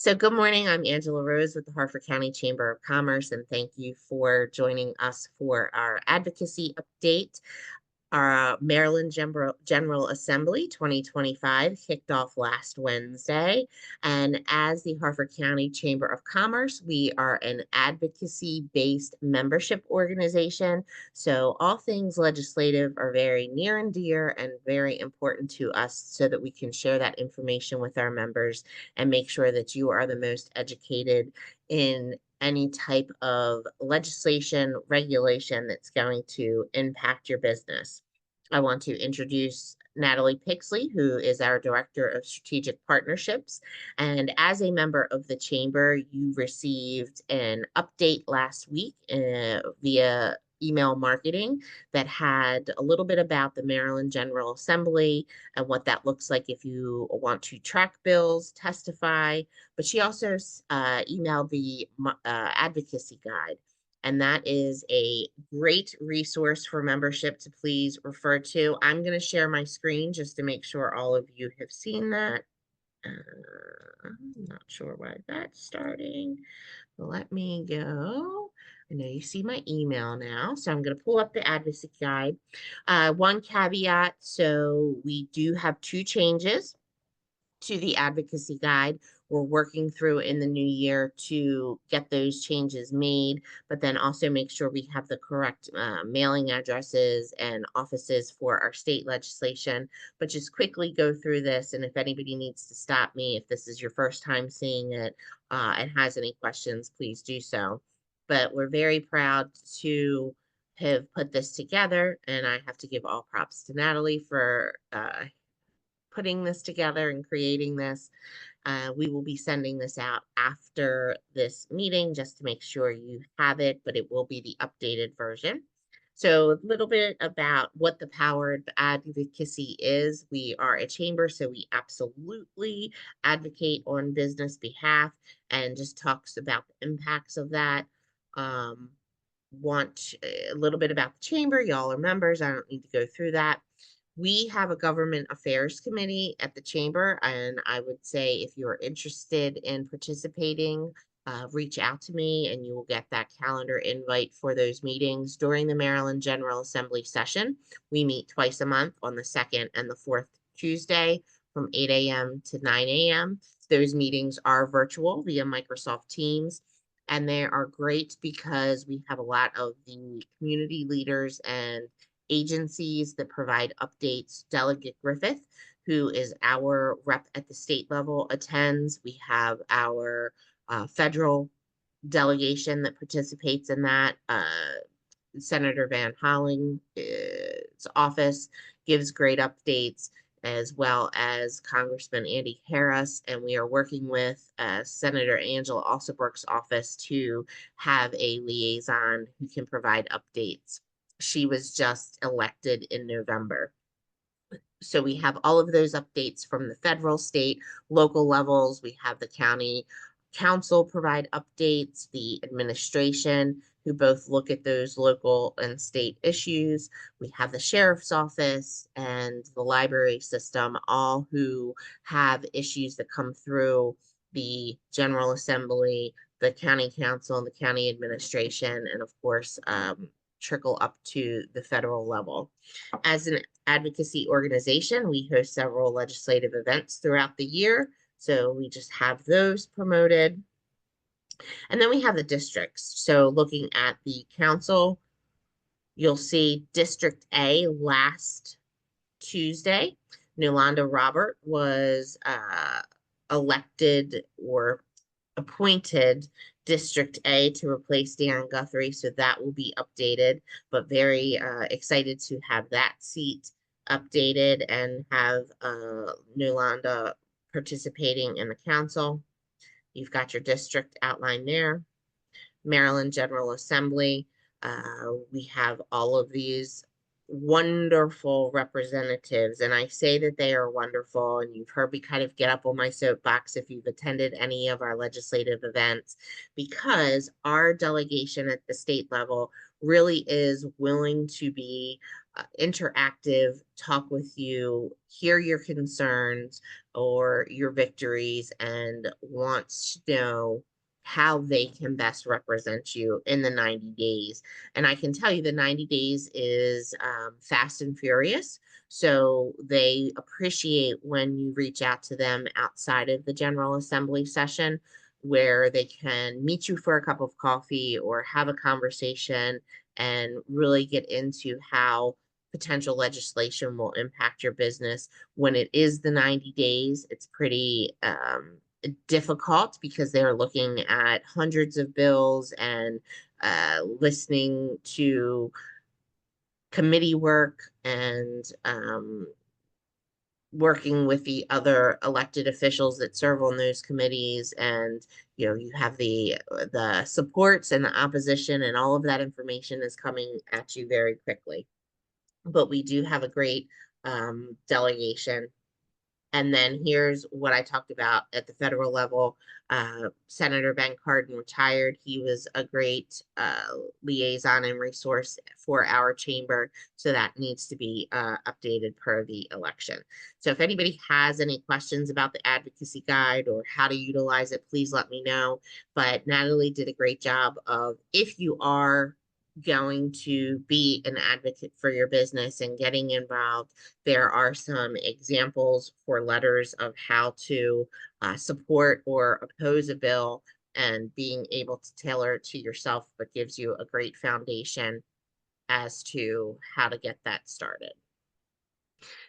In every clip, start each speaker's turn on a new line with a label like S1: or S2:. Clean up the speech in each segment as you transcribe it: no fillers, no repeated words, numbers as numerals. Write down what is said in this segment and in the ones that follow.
S1: So good morning. I'm Angela Rose with the Harford County Chamber of Commerce, and thank you for joining us for our advocacy update. Our Maryland General Assembly 2025 kicked off last Wednesday. And as the Harford County Chamber of Commerce, we are an advocacy-based membership organization. So all things legislative are very near and dear and very important to us so that we can share that information with our members and make sure that you are the most educated in any type of legislation, regulation that's going to impact your business. I want to introduce Natalie Pixley, who is our Director of Strategic Partnerships. And as a member of the Chamber, you received an update last week via email marketing that had a little bit about the Maryland General Assembly and what that looks like if you want to track bills, testify. But she also emailed the advocacy guide. And that is a great resource for membership to please refer to. I'm going to share my screen just to make sure all of you have seen that. I'm not sure why that's starting. But let me go. I know you see my email now, so I'm going to pull up the advocacy guide. One caveat, so we do have two changes to the advocacy guide. We're working through in the new year to get those changes made, but then also make sure we have the correct mailing addresses and offices for our state legislation. But just quickly go through this, and if anybody needs to stop me, if this is your first time seeing it and has any questions, please do so. But we're very proud to have put this together, and I have to give all props to Natalie for putting this together and creating this. We will be sending this out after this meeting just to make sure you have it, but it will be the updated version. So a little bit about what the power of advocacy is. We are a chamber, so we absolutely advocate on business behalf and just talks about the impacts of that. Um, want a little bit about the chamber. Y'all are members. I don't need to go through that. We have a government affairs committee at the chamber, and I would say if you're interested in participating, reach out to me and you will get that calendar invite for those meetings during the Maryland General Assembly session. We meet twice a month on the second and the fourth Tuesday from 8 a.m. to 9 a.m. Those meetings are virtual via Microsoft Teams. And they are great because we have a lot of the community leaders and agencies that provide updates. Delegate Griffith, who is our rep at the state level, attends. We have our federal delegation that participates in that. Senator Van Holling's office gives great updates, as well as Congressman Andy Harris. And we are working with Senator Angela Alsobrooke's office to have a liaison who can provide updates. She was just elected in November. So we have all of those updates from the federal, state, local levels. We have the county council provide updates, the administration who both look at those local and state issues. We have the sheriff's office and the library system, all who have issues that come through the General Assembly, the county council, and the county administration, and of course, trickle up to the federal level. As an advocacy organization, we host several legislative events throughout the year. So we just have those promoted. And then we have the districts. So looking at the council, you'll see District A last Tuesday. Nolanda Robert was elected or appointed District A to replace Dan Guthrie, so that will be updated, but very excited to have that seat updated and have Nolanda participating in the council. You've got your district outlined there. Maryland General Assembly. We have all of these wonderful representatives, and I say that they are wonderful, and you've heard me kind of get up on my soapbox if you've attended any of our legislative events, because our delegation at the state level really is willing to be interactive, talk with you, hear your concerns or your victories, and wants to know how they can best represent you in the 90 days. And I can tell you the 90 days is fast and furious. So they appreciate when you reach out to them outside of the General Assembly session, where they can meet you for a cup of coffee or have a conversation and really get into how potential legislation will impact your business. When it is the 90 days, it's pretty difficult because they're looking at hundreds of bills and listening to committee work and working with the other elected officials that serve on those committees. And you have the supports and the opposition, and all of that information is coming at you very quickly. But we do have a great delegation. And then here's what I talked about at the federal level. Senator Ben Cardin retired. He was a great liaison and resource for our chamber. So that needs to be updated per the election. So if anybody has any questions about the advocacy guide or how to utilize it, please let me know. But Natalie did a great job of, if you are going to be an advocate for your business and getting involved, there are some examples for letters of how to support or oppose a bill, and being able to tailor it to yourself, but gives you a great foundation as to how to get that started.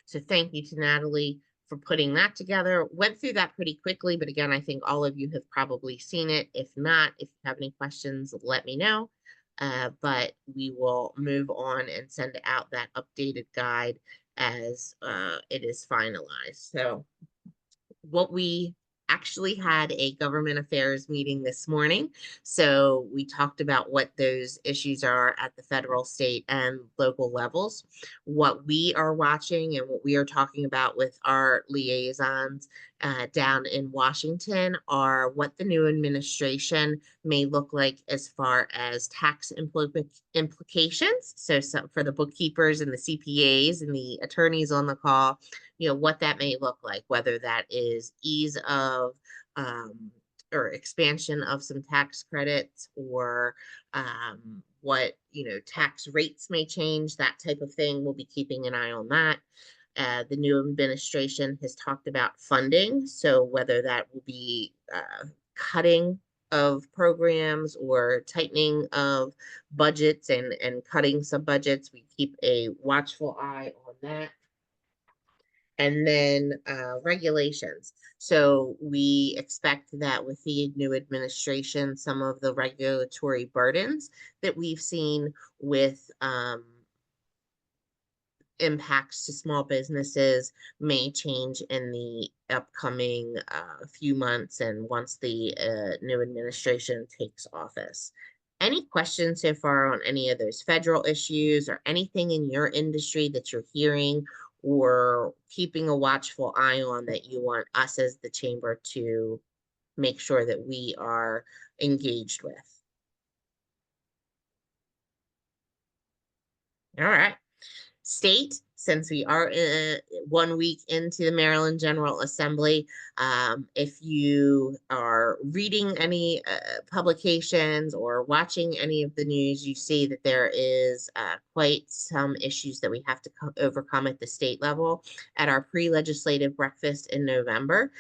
S1: So thank you to Natalie for putting that together. Went through that pretty quickly, but again, I think all of you have probably seen it. If not, if you have any questions, let me know. But we will move on and send out that updated guide as it is finalized. So what we actually had a government affairs meeting this morning. So we talked about what those issues are at the federal, state, and local levels. What we are watching and what we are talking about with our liaisons down in Washington are what the new administration may look like as far as tax implications. So for the bookkeepers and the CPAs and the attorneys on the call, what that may look like, whether that is ease of or expansion of some tax credits, or what tax rates may change, that type of thing. We'll be keeping an eye on that. The new administration has talked about funding, so whether that will be cutting of programs or tightening of budgets and cutting some budgets, we keep a watchful eye on that. And then regulations. So we expect that with the new administration, some of the regulatory burdens that we've seen with impacts to small businesses may change in the upcoming few months and once the new administration takes office. Any questions so far on any of those federal issues or anything in your industry that you're hearing or keeping a watchful eye on that you want us as the chamber to make sure that we are engaged with? All right. State, since we are 1 week into the Maryland General Assembly, if you are reading any publications or watching any of the news, you see that there is quite some issues that we have to overcome at the state level. At our pre-legislative breakfast in November,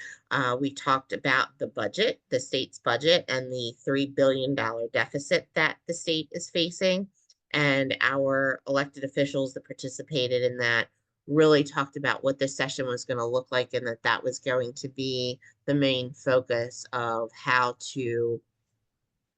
S1: we talked about the budget, the state's budget, and the $3 billion deficit that the state is facing. And our elected officials that participated in that really talked about what this session was going to look like, and that was going to be the main focus of how to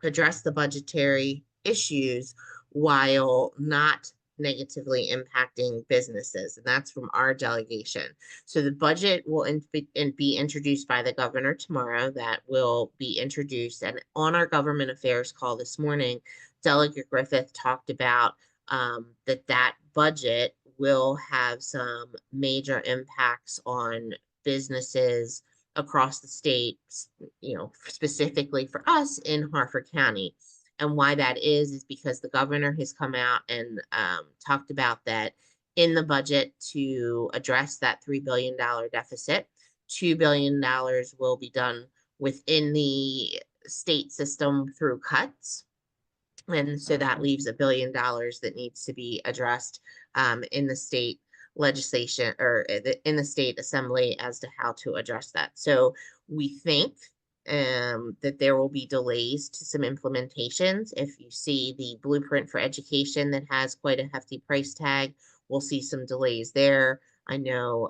S1: address the budgetary issues while not negatively impacting businesses. And that's from our delegation. So the budget will be introduced by the governor tomorrow. That will be introduced. And on our government affairs call this morning, Delegate Griffith talked about that budget will have some major impacts on businesses across the state, specifically for us in Harford County. And why that is because the governor has come out and talked about that in the budget to address that $3 billion deficit. $2 billion will be done within the state system through cuts. And so that leaves $1 billion that needs to be addressed in the state legislation or in the state assembly as to how to address that. So we think that there will be delays to some implementations. If you see the blueprint for education that has quite a hefty price tag, we'll see some delays there. I know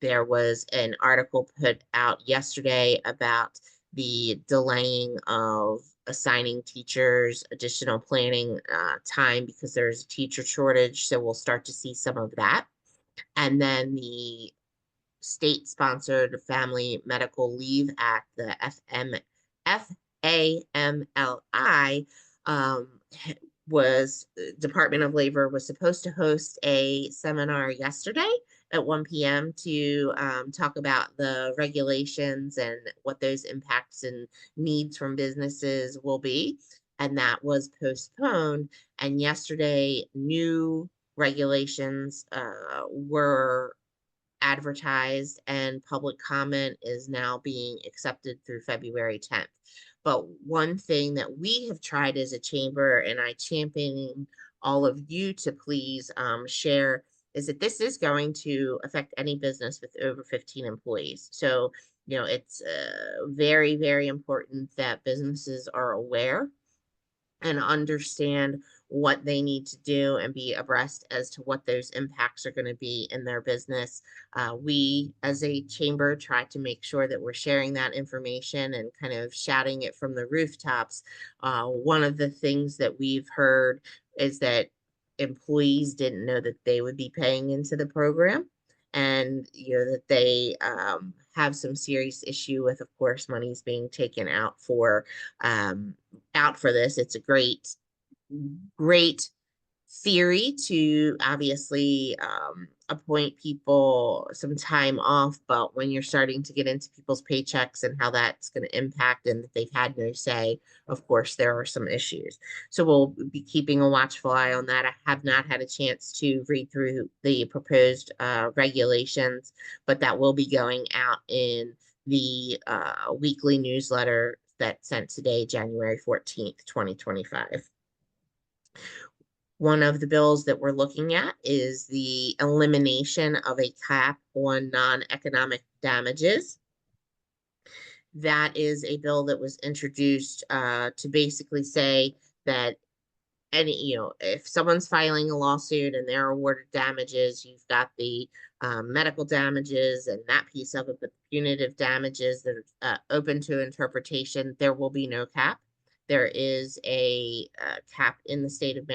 S1: there was an article put out yesterday about the delaying of assigning teachers additional planning time because there's a teacher shortage. So we'll start to see some of that. And then the state-sponsored Family Medical Leave Act, the FAMLI, was Department of Labor was supposed to host a seminar yesterday at 1 p.m. to talk about the regulations and what those impacts and needs from businesses will be. And that was postponed. And yesterday, new regulations were advertised, and public comment is now being accepted through February 10th. But one thing that we have tried as a chamber, and I champion all of you to please share, is that this is going to affect any business with over 15 employees. So, it's very, very important that businesses are aware and understand what they need to do and be abreast as to what those impacts are going to be in their business. We, as a chamber, try to make sure that we're sharing that information and kind of shouting it from the rooftops. One of the things that we've heard is that employees didn't know that they would be paying into the program, and that they have some serious issue with, of course, money's being taken out for this. It's a great theory to obviously appoint people some time off, but when you're starting to get into people's paychecks and how that's going to impact and that they've had no say, of course, there are some issues. So we'll be keeping a watchful eye on that. I have not had a chance to read through the proposed regulations, but that will be going out in the weekly newsletter that's sent today, January 14th, 2025. One of the bills that we're looking at is the elimination of a cap on non-economic damages. That is a bill that was introduced to basically say that if someone's filing a lawsuit and they're awarded damages, you've got the medical damages and that piece of it, but punitive damages that are open to interpretation, there will be no cap. There is a cap in the state of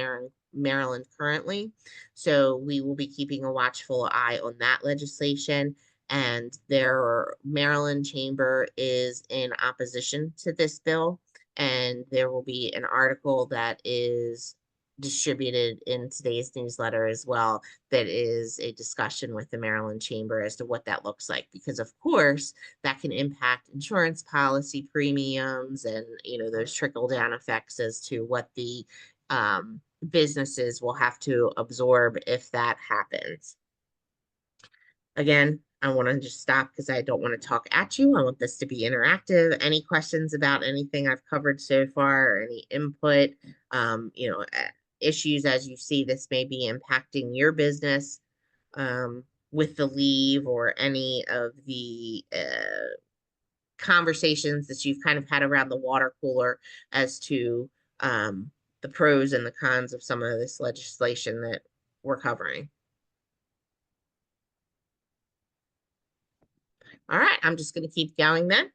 S1: Maryland currently. So we will be keeping a watchful eye on that legislation. And their Maryland chamber is in opposition to this bill. And there will be an article that is distributed in today's newsletter as well that is a discussion with the Maryland Chamber as to what that looks like, because of course that can impact insurance policy premiums and those trickle down effects as to what the businesses will have to absorb if that happens. Again, I want to just stop because I don't want to talk at you. I want this to be interactive. Any questions about anything I've covered so far, or any input, issues as you see this may be impacting your business with the leave or any of the conversations that you've kind of had around the water cooler as to the pros and the cons of some of this legislation that we're covering. All right, I'm just going to keep going then.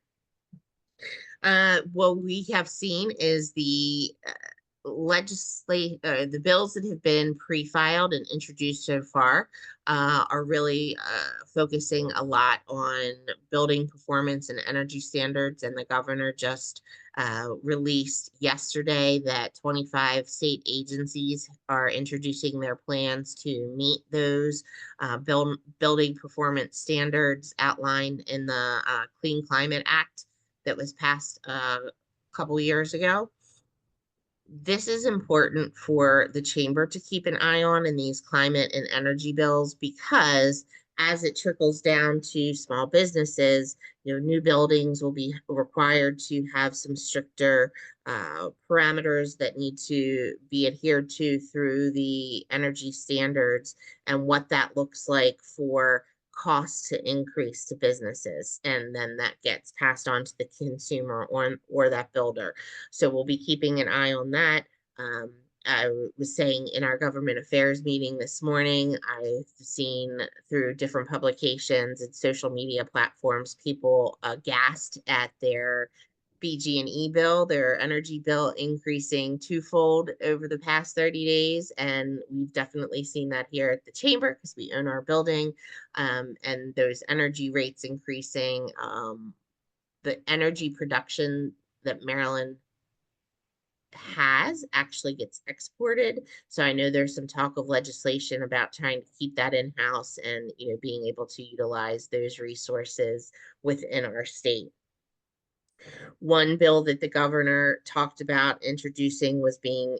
S1: What we have seen is the the bills that have been pre-filed and introduced so far are really focusing a lot on building performance and energy standards. And the governor just released yesterday that 25 state agencies are introducing their plans to meet those building performance standards outlined in the Clean Climate Act that was passed a couple years ago. This is important for the chamber to keep an eye on in these climate and energy bills, because as it trickles down to small businesses, new buildings will be required to have some stricter parameters that need to be adhered to through the energy standards, and what that looks like for costs to increase to businesses. And then that gets passed on to the consumer or that builder. So we'll be keeping an eye on that. Um, I was saying in our government affairs meeting this morning, I've seen through different publications and social media platforms, people aghast at their BG&E bill, their energy bill increasing twofold over the past 30 days. And we've definitely seen that here at the chamber because we own our building, and those energy rates increasing. The energy production that Maryland has actually gets exported. So I know there's some talk of legislation about trying to keep that in-house and being able to utilize those resources within our state. One bill that the governor talked about introducing was being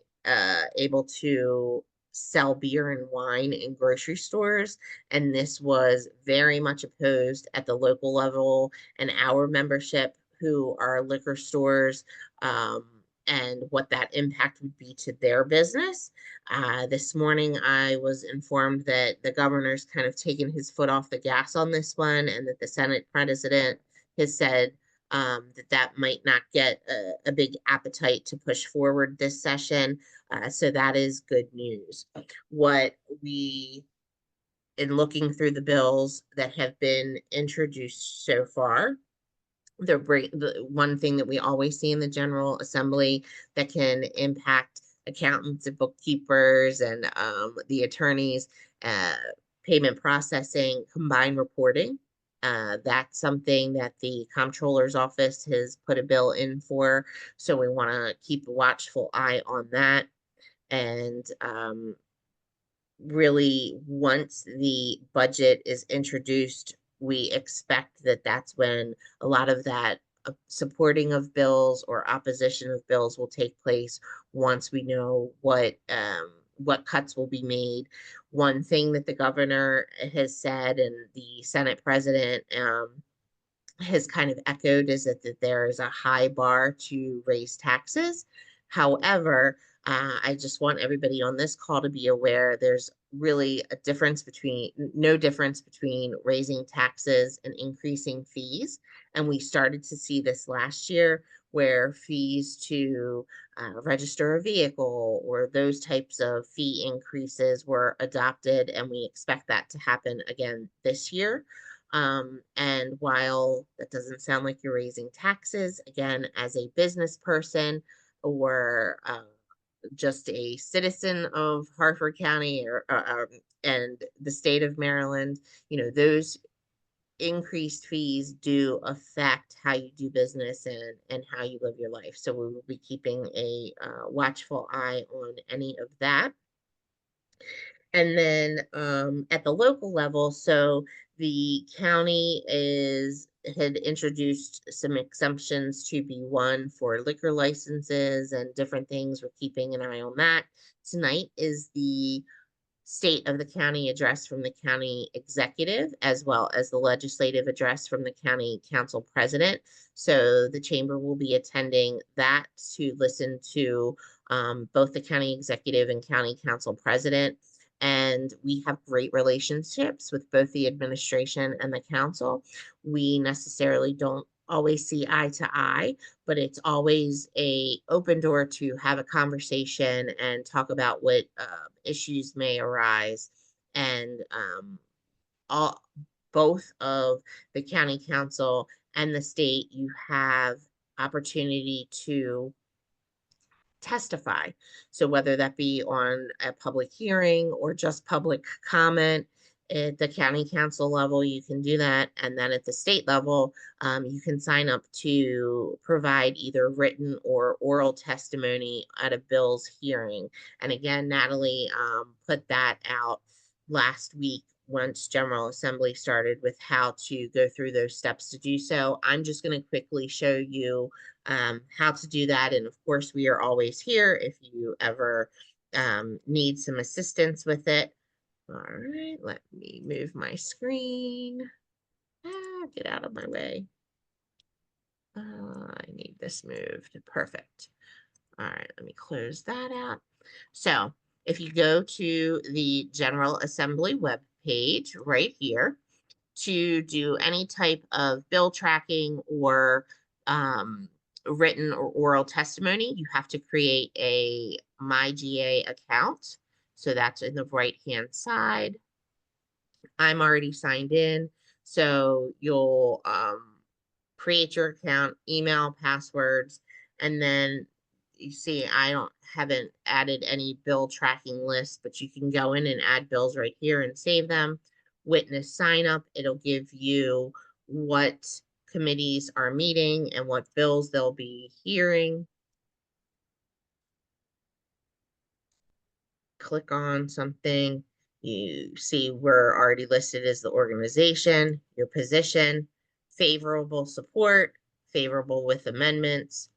S1: able to sell beer and wine in grocery stores. And this was very much opposed at the local level, and our membership, who are liquor stores, and what that impact would be to their business. This morning, I was informed that the governor's kind of taken his foot off the gas on this one, and that the Senate president has said that might not get a big appetite to push forward this session. So that is good news. What we, in looking through the bills that have been introduced so far, the one thing that we always see in the General Assembly that can impact accountants and bookkeepers and the attorneys, uh, payment processing, combined reporting. That's something that the comptroller's office has put a bill in for. So we want to keep a watchful eye on that. And really, once the budget is introduced, we expect that that's when a lot of that supporting of bills or opposition of bills will take place, once we know what cuts will be made. One thing that the governor has said, and the Senate president has kind of echoed, is that there is a high bar to raise taxes. However, I just want everybody on this call to be aware there's really no difference between raising taxes and increasing fees. And we started to see this last year, where fees to register a vehicle or those types of fee increases were adopted, and we expect that to happen again this year. And while that doesn't sound like you're raising taxes, again, as a business person or just a citizen of Harford County and the state of Maryland, those increased fees do affect how you do business and how you live your life. So we will be keeping a watchful eye on any of that. And then at the local level, so the county had introduced some exemptions to B1 for liquor licenses and different things. We're keeping an eye on that. Tonight is the state of the county address from the county executive, as well as the legislative address from the county council president. So the chamber will be attending that to listen to both the county executive and county council president. And we have great relationships with both the administration and the council. We necessarily don't always see eye to eye, but it's always a open door to have a conversation and talk about what issues may arise. And all both of the county council and the state, you have opportunity to testify. So whether that be on a public hearing or just public comment, at the county council level, you can do that. And then at the state level, you can sign up to provide either written or oral testimony at a bill's hearing. And again, Natalie put that out last week once General Assembly started with how to go through those steps to do so. I'm just going to quickly show you how to do that. And of course, we are always here if you ever need some assistance with it. All right, let me move my screen. Get out of my way. I need this moved. Perfect. All right, let me close that out. So if you go to the General Assembly web page right here to do any type of bill tracking or written or oral testimony, you have to create a MyGA account. So that's in the right-hand side. I'm already signed in. So you'll create your account, email, passwords, and then you see haven't added any bill tracking lists, but you can go in and add bills right here and save them. Witness sign up, it'll give you what committees are meeting and what bills they'll be hearing. Click on something, you see we're already listed as the organization, your position, favorable support, favorable with amendments,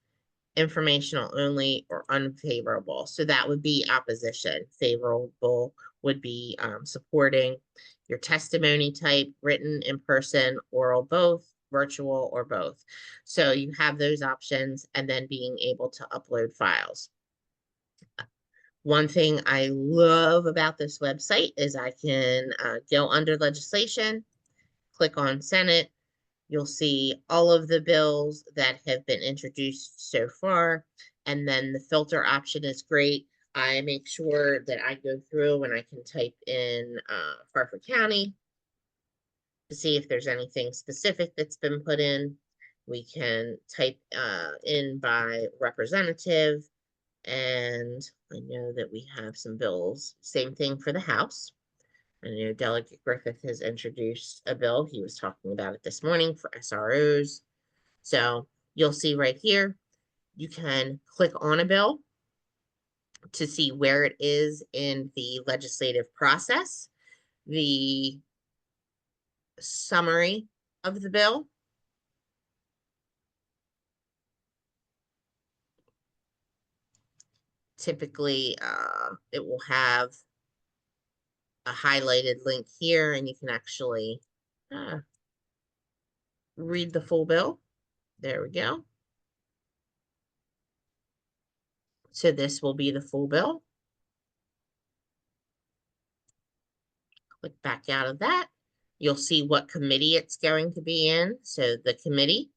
S1: informational only, or unfavorable. So that would be opposition. Favorable would be supporting. Your testimony type, written, in person, oral, both, virtual, or both. So you have those options, and then being able to upload files. One thing I love about this website is I can go under legislation, click on Senate. You'll see all of the bills that have been introduced so far. And then the filter option is great. I make sure that I go through and I can type in Harford County to see if there's anything specific that's been put in. We can type in by representative. And I know that we have some bills. Same thing for the House. I know Delegate Griffith has introduced a bill. He was talking about it this morning for SROs. So you'll see right here, you can click on a bill to see where it is in the legislative process, the summary of the bill, typically it will have a highlighted link here, and you can actually read the full bill. There we go. So this will be the full bill. Click back out of that. You'll see what committee it's going to be in. So the committee.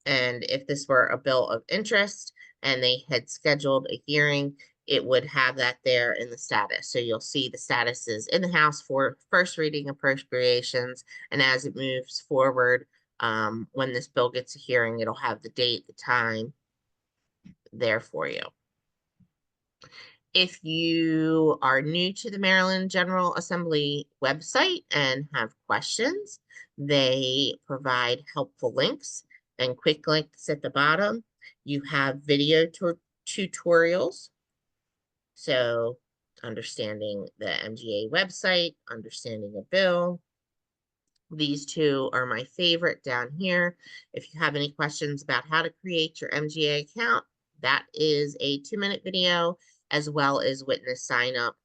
S1: And if this were a bill of interest and they had scheduled a hearing, it would have that there in the status. So you'll see the status is in the House for first reading appropriations. And as it moves forward, when this bill gets a hearing, it'll have the date, the time there for you. If you are new to the Maryland General Assembly website and have questions, they provide helpful links and quick links at the bottom. You have video tutorials. So understanding the MGA website, understanding a bill. These two are my favorite down here. If you have any questions about how to create your MGA account, that is a 2-minute video, as well as witness sign up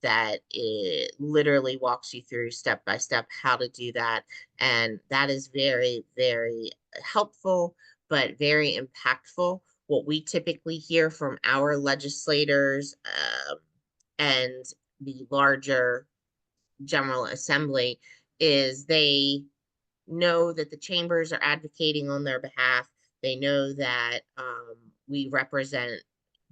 S1: that it literally walks you through step by step how to do that. And that is very, very helpful, but very impactful. What we typically hear from our legislators and the larger General Assembly is they know that the chambers are advocating on their behalf. They know that we represent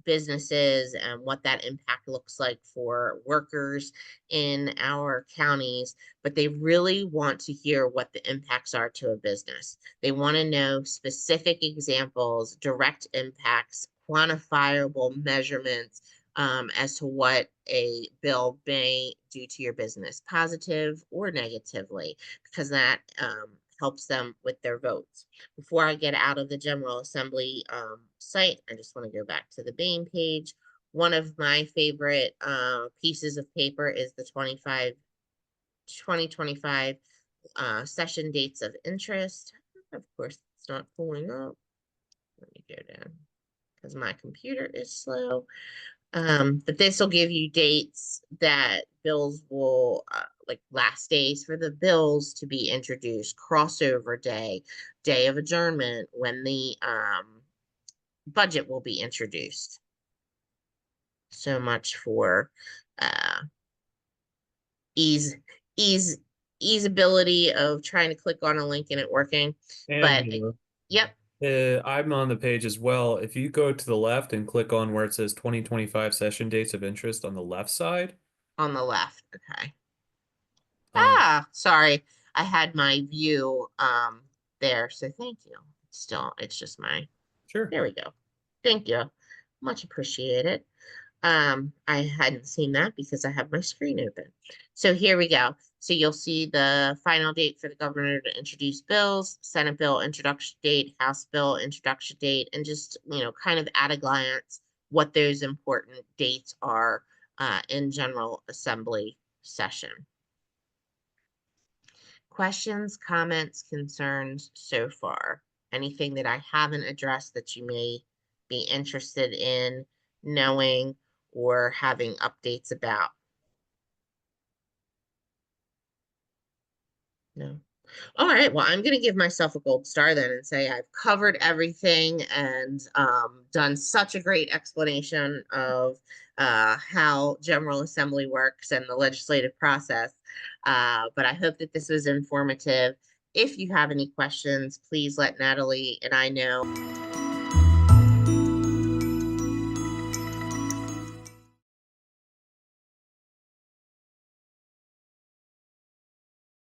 S1: businesses and what that impact looks like for workers in our counties, but they really want to hear what the impacts are to a business. They want to know specific examples, direct impacts, quantifiable measurements as to what a bill may do to your business, positive or negatively, because that helps them with their votes. Before I get out of the General Assembly site, I just want to go back to the main page. One of my favorite pieces of paper is the 2025 session dates of interest. Of course, it's not pulling up. Let me go down because my computer is slow. But this will give you dates that bills will, like last days for the bills to be introduced, crossover day, day of adjournment, when the budget will be introduced. So much for uh, ease, ease, easeability of trying to click on a link and it working. But
S2: And
S1: yep,
S2: I'm on the page as well. If you go to the left and click on where it says 2025 session dates of interest on the left side,
S1: on the left. Okay.
S2: um,
S1: Sorry. I had my view there, so thank you. Still, it's just my,
S2: sure.
S1: there we go. Thank you. Much appreciated. I hadn't seen that because I have my screen open. So here we go. So you'll see the final date for the governor to introduce bills, Senate bill introduction date, House bill introduction date, and just, kind of at a glance what those important dates are in General Assembly session. Questions, comments, concerns so far? Anything that I haven't addressed that you may be interested in knowing or having updates about? No. All right. Well, I'm going to give myself a gold star then and say I've covered everything and done such a great explanation of how General Assembly works and the legislative process. But I hope that this was informative. If you have any questions, please let Natalie and I know.